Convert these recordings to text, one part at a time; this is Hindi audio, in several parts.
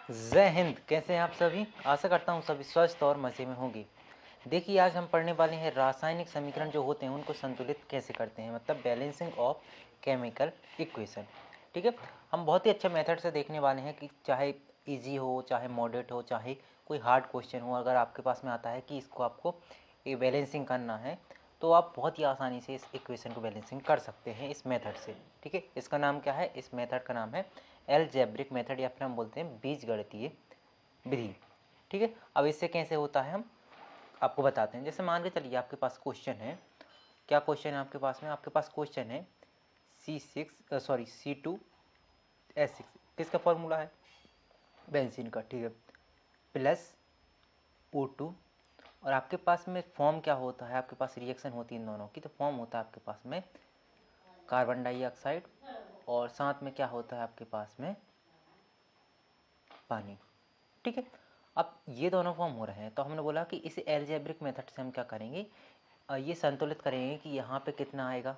जय हिंद। कैसे हैं आप सभी? आशा करता हूँ सभी स्वस्थ और मज़े में होंगे। देखिए, आज हम पढ़ने वाले हैं रासायनिक समीकरण जो होते हैं उनको संतुलित कैसे करते हैं, मतलब बैलेंसिंग ऑफ केमिकल इक्वेशन। ठीक है, हम बहुत ही अच्छे मेथड से देखने वाले हैं कि चाहे इजी हो, चाहे मॉडरेट हो, चाहे कोई हार्ड क्वेश्चन हो, अगर आपके पास में आता है कि इसको आपको ये बैलेंसिंग करना है तो आप बहुत ही आसानी से इस इक्वेशन को बैलेंसिंग कर सकते हैं इस मेथड से। ठीक है, इसका नाम क्या है? इस मेथड का नाम है अलजेब्रिक मेथड, या फिर हम बोलते हैं बीजगणितीय विधि। ठीक है, अब इससे कैसे होता है हम आपको बताते हैं। जैसे मान के चलिए आपके पास क्वेश्चन है। क्या क्वेश्चन है आपके पास में? आपके पास क्वेश्चन है C2H6 किसका फॉर्मूला है? बेंजीन का। ठीक है, प्लस O2, और आपके पास में फॉर्म क्या होता है? आपके पास रिएक्शन होती है इन दोनों की, तो फॉर्म होता है आपके पास में कार्बन डाइऑक्साइड, और साथ में क्या होता है आपके पास में? पानी। ठीक है, अब ये दोनों फॉर्म हो रहे हैं तो हमने बोला कि इस एल्जेब्रिक मेथड से हम क्या करेंगे, ये संतुलित करेंगे कि यहाँ पे कितना आएगा।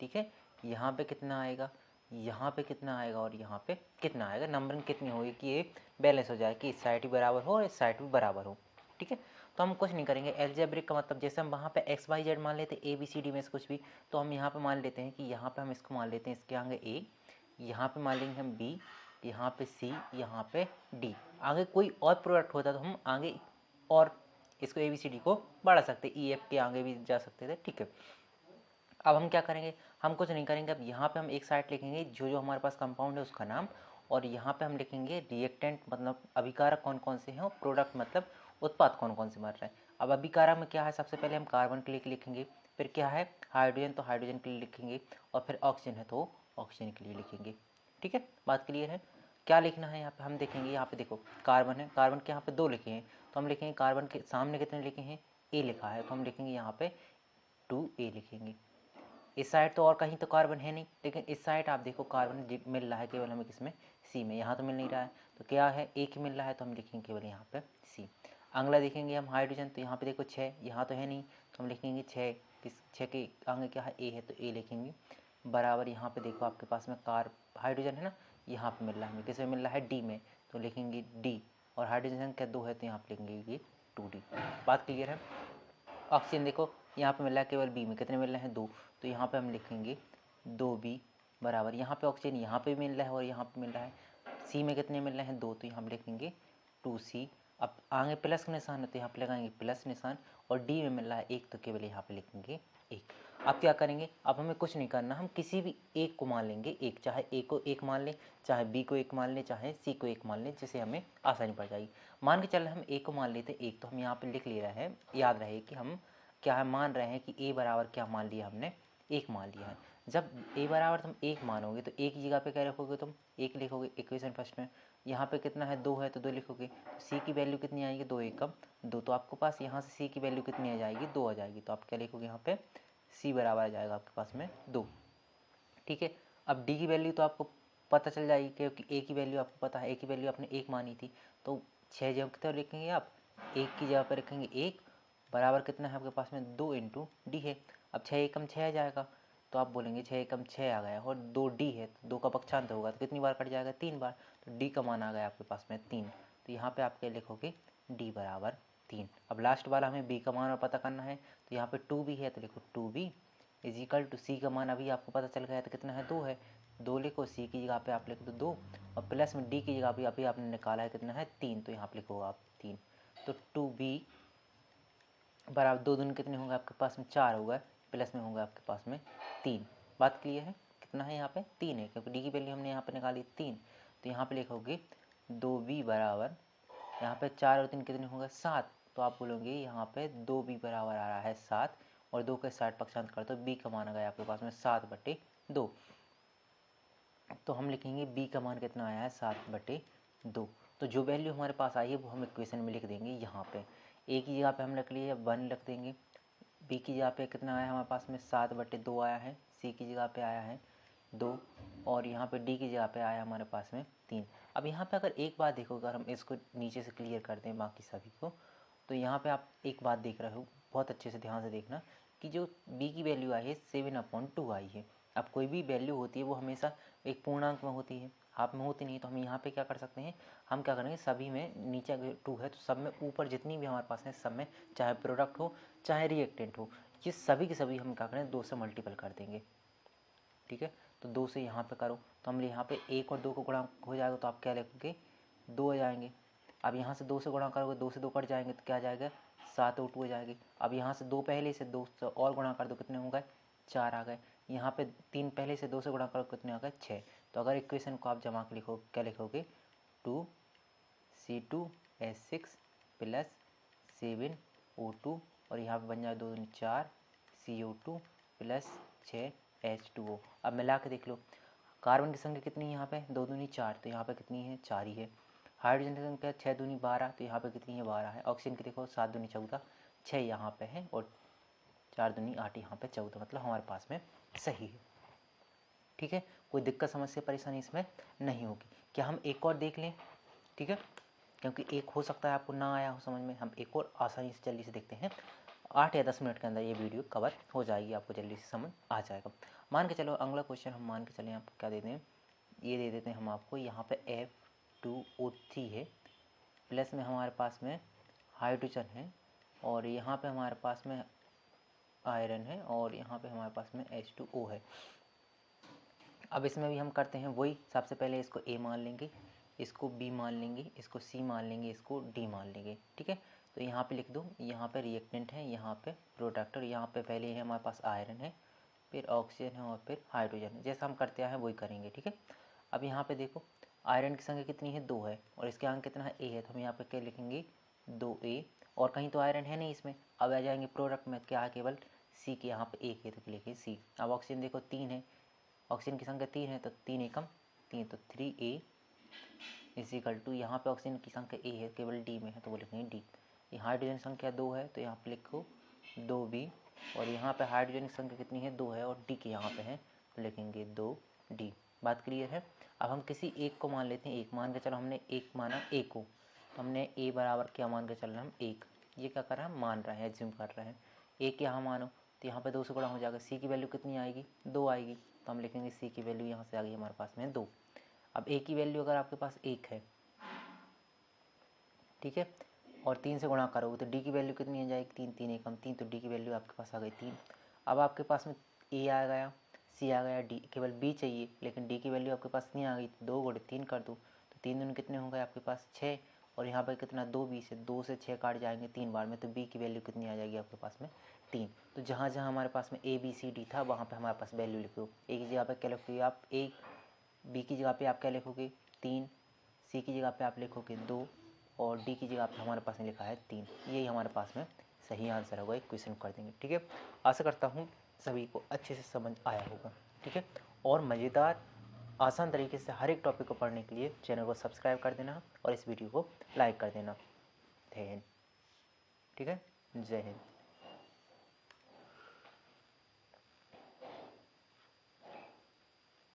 ठीक है, यहाँ पे कितना आएगा, यहाँ पे कितना आएगा, और यहाँ पे कितना आएगा, नंबरिंग कितनी होगी कि ये बैलेंस हो जाए, कि इस साइड भी बराबर हो और इस साइड भी बराबर हो। ठीक है, तो हम कुछ नहीं करेंगे। एल्जेब्रिक का मतलब जैसे हम वहाँ पे एक्स वाई जेड मान लेते हैं, ABCD में से कुछ भी, तो हम यहाँ पे मान लेते हैं कि यहाँ पे हम इसको मान लेते हैं, इसके आगे A, यहाँ पे मान लेंगे हम B, यहाँ पे C, यहाँ पे D। आगे कोई और प्रोडक्ट होता तो हम आगे और इसको ABCD को बढ़ा सकते, EF के आगे भी जा सकते थे। ठीक है, अब हम क्या करेंगे? हम कुछ नहीं करेंगे। अब यहाँ पे हम एक साइड लिखेंगे जो जो हमारे पास कंपाउंड है उसका नाम, और यहाँ पे हम लिखेंगे रिएक्टेंट, मतलब अभिकारक कौन कौन से हैं, और प्रोडक्ट मतलब उत्पाद कौन कौन से बन रहे हैं। अब अभिकारक में क्या है? सबसे पहले हम कार्बन के लिए लिखेंगे, फिर क्या है हाइड्रोजन, तो हाइड्रोजन के लिए लिखेंगे, और फिर ऑक्सीजन है तो ऑक्सीजन के लिए लिखेंगे। ठीक है, बात क्लियर है? क्या लिखना है यहाँ पे? हम देखेंगे यहाँ पे देखो कार्बन है, कार्बन के यहाँ पे 2 लिखे हैं, तो हम लिखेंगे कार्बन के सामने कितने लिखे हैं? A लिखा है, तो हम लिखेंगे यहाँ पे 2A लिखेंगे। इस साइड तो और कहीं तो कार्बन है नहीं, लेकिन इस साइड आप देखो कार्बन मिल रहा है केवल हमें किसमें? C में। यहाँ तो मिल नहीं रहा है, तो क्या है? एक ही मिल रहा है, तो हम लिखेंगे केवल यहाँ पे C। अगला देखेंगे हम हाइड्रोजन, तो यहाँ पे देखो 6, यहाँ तो है नहीं, तो हम लिखेंगे 6, किस 6 के आगे क्या है? A है, तो A लिखेंगे, बराबर यहाँ पे देखो आपके पास में हाइड्रोजन है ना, यहाँ पे मिल रहा है हमें, किस में मिल रहा है? D में, तो लिखेंगे D, और हाइड्रोजन संख्या 2 है तो यहाँ पे लिखेंगे ये 2D। बात क्लियर है? ऑक्सीजन देखो यहाँ पे मिल रहा है केवल B में, कितने मिल रहे हैं? 2, तो यहाँ पे हम लिखेंगे 2B, बराबर यहाँ पे ऑक्सीजन यहाँ पे मिल रहा है और यहाँ पे मिल रहा है, C में कितने मिल रहे हैं? 2, तो यहाँ हम लिखेंगे 2C। अब आगे प्लस का निशान है तो यहाँ पे लगाएंगे प्लस निशान, और D में मिल रहा है 1, तो केवल यहाँ पे लिखेंगे 1। अब क्या करेंगे? अब हमें कुछ नहीं करना, हम किसी भी एक को मान लेंगे, एक, चाहे A को 1 मान लें, चाहे B को 1 मान लें, चाहे C को 1 मान लें, जिससे हमें आसानी पड़ जाएगी। मान के चल रहे हम A को मान लेते 1, तो हम यहाँ पे लिख ले रहे हैं, याद रहे कि हम क्या है मान रहे हैं कि A बराबर क्या मान लिया हमने? 1 मान लिया है। जब A बराबर तुम 1 मानोगे तो एक जगह पे क्या रखोगे? तुम 1 लिखोगे इक्वेशन फर्स्ट में। यहाँ पे कितना है? 2 है तो 2 लिखोगे, तो C की वैल्यू कितनी आएगी? 2 एकम 2, तो आपके पास यहाँ से C की वैल्यू कितनी आ जाएगी? 2 आ जाएगी, तो आप क्या लिखोगे यहाँ पे? C बराबर आ जाएगा आपके पास में 2। ठीक है, अब D की वैल्यू तो आपको पता चल जाएगी, क्योंकि A की वैल्यू आपको पता है, A की वैल्यू आपने 1 मानी थी, तो 6 जगह कितना लिखेंगे आप? 1 की जगह पर रखेंगे 1, बराबर कितना है आपके पास में? 2 इंटू डी है। अब 6 एकम 6 आ जाएगा, तो आप बोलेंगे 6 एकम 6 आ गया, और 2D है तो 2 का पक्षांत होगा, तो कितनी बार कट जाएगा? 3 बार, तो D का मान आ गया आपके पास में 3। तो यहाँ पे आप क्या लिखोगे? D बराबर 3। अब लास्ट वाला हमें B का मान पता करना है, तो यहाँ पे 2B है तो लिखो 2B is equal to C का मान अभी आपको पता चल गया, तो कितना है? 2 है, 2 लिखो, C की जगह पे आप लिख दो 2, और प्लस में D की जगह पे अभी आपने निकाला है कितना है? 3, तो यहाँ पे लिखोगे आप 3। तो 2B बराबर 2 दूनी कितने होंगे आपके पास में? 4 होगा, प्लस में होंगे आपके पास में 3। बात क्लियर है? कितना है यहाँ पे? 3 है, क्योंकि D की वैल्यू हमने यहाँ पे निकाली 3, तो यहाँ पे लिखोगे 2B बराबर, यहाँ पे 4 और 3 कितने होंगे? 7, तो आप बोलोगे यहाँ पे 2B बराबर आ रहा है 7, और 2 के 60 पक्षांत कर तो B का मान आ गया आपके पास में 7/2। तो हम लिखेंगे B का मान कितना आया है? 7/2। तो जो वैल्यू हमारे पास आई है वो हम इक्वेशन में लिख देंगे यहाँ पे। A की जगह पे हम रख लिए 1 रख देंगे, B की जगह पे कितना आया हमारे पास में? 7/2 आया है, C की जगह पे आया है 2, और यहाँ पे D की जगह पे आया हमारे पास में 3। अब यहाँ पे अगर एक बात देखो, अगर हम इसको नीचे से क्लियर कर दें बाकी सभी को, तो यहाँ पे आप एक बात देख रहे हो, बहुत अच्छे से ध्यान से देखना, कि जो B की वैल्यू आई है 7/2 आई है। अब कोई भी वैल्यू होती है वो हमेशा एक पूर्णांक में होती है, हाफ में होती नहीं, तो हम यहाँ पे क्या कर सकते हैं, हम क्या करेंगे, सभी में नीचे अगर 2 है तो सब में ऊपर जितनी भी हमारे पास है सब में, चाहे प्रोडक्ट हो चाहे रिएक्टेंट हो, ये सभी के सभी हम क्या करें 2 से मल्टीपल कर देंगे। ठीक है, तो 2 से यहाँ पे करो तो हम यहाँ पे 1 और 2 को गुणा हो जाएगा, तो आप क्या लिखोगे 2 आ जाएंगे। अब यहाँ से 2 से गुणा करोगे, 2 से 2 कट जाएंगे तो क्या आ जाएगा 7 और 2 हो जाएगी। अब यहाँ से 2 पहले से 2 से और गुणा कर दो, कितने हो गए 4 आ गए। यहाँ पे 3 पहले से 2 से गुणा करो, कितने आ गए 6। तो अगर इक्वेशन को आप जमा के लिखो, क्या लिखोगे 2C2H6 प्लस 7O2 और यहाँ पे बन जाए 2 दूनी 4 CO2 प्लस 6 H2O। अब मिला के देख लो, कार्बन की संख्या कितनी है यहाँ पे 2 दूनी 4, तो यहाँ पे कितनी है 4 ही है। हाइड्रोजन की संख्या 6 दूनी 12, तो यहाँ पे कितनी है 12 है। ऑक्सीजन की देखो 7 दूनी 14, 6 यहाँ पे है और 4 दूनी 8 यहाँ पे 14, मतलब हमारे पास में सही है। ठीक है, कोई दिक्कत समस्या परेशानी इसमें नहीं होगी। क्या हम एक और देख लें, ठीक है, क्योंकि एक हो सकता है आपको ना आया हो समझ में, हम एक और आसानी से जल्दी से देखते हैं। 8 या 10 मिनट के अंदर ये वीडियो कवर हो जाएगी, आपको जल्दी से समझ आ जाएगा। मान के चलो अगला क्वेश्चन हम मान के चलें, आप क्या दे दें, ये दे देते हैं हम आपको, यहाँ पे F2O3 है, प्लस में हमारे पास में हाइड्रोजन है और यहाँ पे हमारे पास में आयरन है और यहाँ पे हमारे पास में H2O है। अब इसमें भी हम करते हैं वही, सबसे पहले इसको A मान लेंगे, इसको B मान लेंगे, इसको C मान लेंगे, इसको D मान लेंगे। ठीक है, तो यहाँ पे लिख दो, यहाँ पे रिएक्टेंट है, यहाँ पे प्रोडक्ट, और यहाँ पे पहले है हमारे पास आयरन है, फिर ऑक्सीजन है और फिर हाइड्रोजन है। जैसा हम करते आए हैं वही करेंगे। ठीक है, अब यहाँ पे देखो आयरन की संख्या कितनी है 2 है और इसके अंक कितना है A है, तो हम यहाँ पे क्या लिखेंगे 2A, और कहीं तो आयरन है नहीं इसमें। अब आ जाएंगे प्रोडक्ट में, क्या है केवल C के यहाँ पे 1 है तो लिखेंगे C। अब ऑक्सीजन देखो 3 है, ऑक्सीजन की संख्या 3 है तो 3 एकम 3, तो 3A इजिकल टू, यहाँ पे ऑक्सीजन की संख्या A है केवल D में है तो वो लिखेंगे D। ये हाइड्रोजन संख्या 2 है तो यहाँ पे लिखो 2B, और यहाँ पे हाइड्रोजन की संख्या कितनी है 2 है और D के यहाँ पे है तो लिखेंगे 2D। बात क्लियर है। अब हम किसी एक को मान लेते हैं, एक मान के चलो, हमने एक माना A को, तो हमने A बराबर क्या मान के चल रहे हैं हम 1, ये क्या कर रहे हैं हम मान रहे हैं, एज्यूम कर रहे हैं। एक यहाँ मानो तो यहाँ पे 2 से गुणा हो जाएगा, C की वैल्यू कितनी आएगी 2 आएगी, तो हम लिखेंगे C की वैल्यू यहाँ से आ गई हमारे पास में 2। अब A की वैल्यू अगर आपके पास 1 है, ठीक है, और 3 से गुणा करोगे तो D की वैल्यू कितनी आ जाएगी 3, 3 एकम 3, तो D की वैल्यू आपके पास आ गई 3। अब आपके पास में A आ गया, C आ गया, D केवल B चाहिए, लेकिन D की वैल्यू आपके पास नहीं आ गई, 2 गुणे 3 कर दो तो 3 दूनी कितने हो गए आपके पास 6, और यहाँ पर कितना 2B से 2 से 6 काट जाएंगे 3 बार में, तो B की वैल्यू कितनी आ जाएगी आपके पास में 3। तो जहाँ जहाँ हमारे पास में A B C D था वहाँ पे हमारे पास वैल्यू लिखो। A की जगह पे क्या लिखोगे आप 1, B की जगह पे आप क्या लिखोगे 3, C की जगह पे आप लिखोगे 2 और D की जगह पे हमारे पास में लिखा है 3। यही हमारे पास में सही आंसर होगा, एक क्वेश्चन कर देंगे। ठीक है, आशा करता हूँ सभी को अच्छे से समझ आया होगा। ठीक है, और मज़ेदार आसान तरीके से हर एक टॉपिक को पढ़ने के लिए चैनल को सब्सक्राइब कर देना और इस वीडियो को लाइक कर देना। जय हिंद। ठीक है, जय हिंद।